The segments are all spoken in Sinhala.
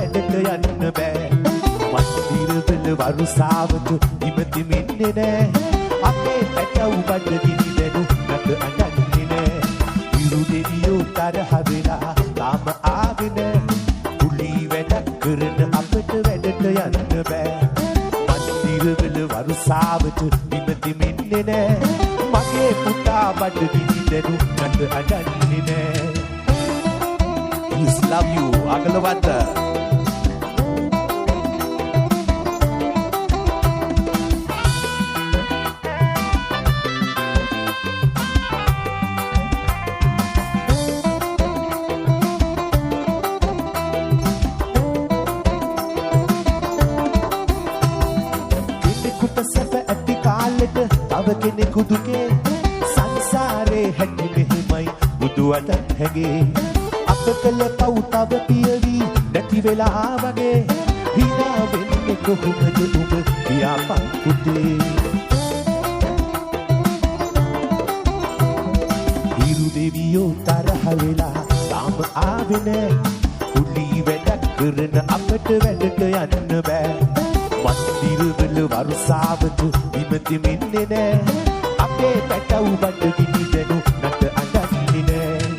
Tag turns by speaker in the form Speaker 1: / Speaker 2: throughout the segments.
Speaker 1: වැඩට යන්න බෑ මන්දිරවල වරුසාවට ඉමතිමින්නේ නෑ අපේ පැටව් බඩ ගිනි දැනු නට අඬන්නේ නෑ විරු දෙවියෝ තරහ වෙලා තාම ආවේ නෑ කුලි වැඩ කරන අපට වැඩට යන්න බෑ මන්දිරවල වරුසාවට ඉමතිමින්නේ නෑ මගේ පුතා බඩ ගිනි දැනු නට අඬන්නේ නෑ Please love you අගලවත්ත තව කෙනෙකු දුකේ සංසාරේ හැටි මෙහිමයි බුදුවට හැගේ අප කළ පව් තව පියවි නැති වෙලා වගේ hina වෙන්නේ කොහොමද ඔබ පියාපන් පුතේ හිරු දෙවියෝ තරහ වෙලා තාම ආවේ නෑ කුලි වැඩ කරන අපට වැඩට යන්න බෑ මන්දිරවල වරුසාවට විමතිමින්නේ නෑ අපේ පැටව් බඩ ගිනි දැනු නට අඬන්නේ නෑ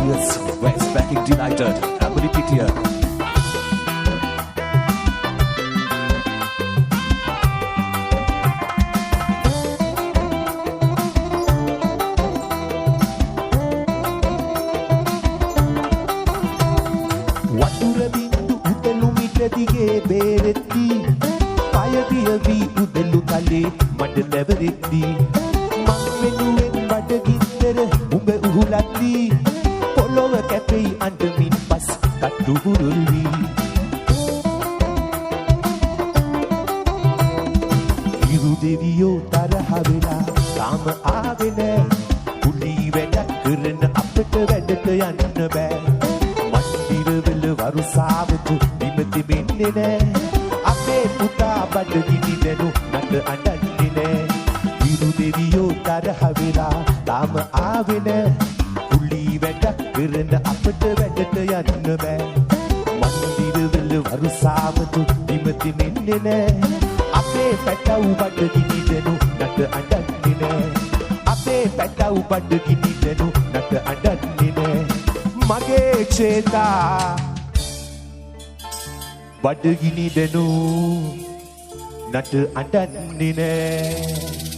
Speaker 1: Yes, West backing delighted Emily Pittier දිගේ බේරෙද්දී පය දියවි උදළු තලේ මඩ ලැබෙද්දී මං වෙනුවෙන් බඩගින්දර උඹ උහුලද්දී පොළොව කැපෙයි අඬමින් පස් කටු බුරුල්වි හිරු දෙවියෝ තරහ වෙලා තාම ආවේ නෑ කුලි වැඩ කරන අපට වැඩට යන්න බෑ මන්දිරවල වරුසාවට විමතිමින්නේ නෑ අපේ පුතා බඩ ගිනි දැනු නට අඬන්නේ නෑ හිරු දෙවියෝ තරහ වෙලා තාම ආවේ නෑ කුලි වැඩ කරන අපට වැඩට යන්න බෑ මන්දිරවල වරුසාවට විමතිමින්නේ නෑ අපේ පැටව් බඩ ගිනි දැනු නට අඬන්නේ නෑ අපේ පැටව් බඩ ගිනි දැනු නට අඬන්නේ නෑ මගේ චේතා බඩගිනි දැනු නට අඬන්නේ නෑ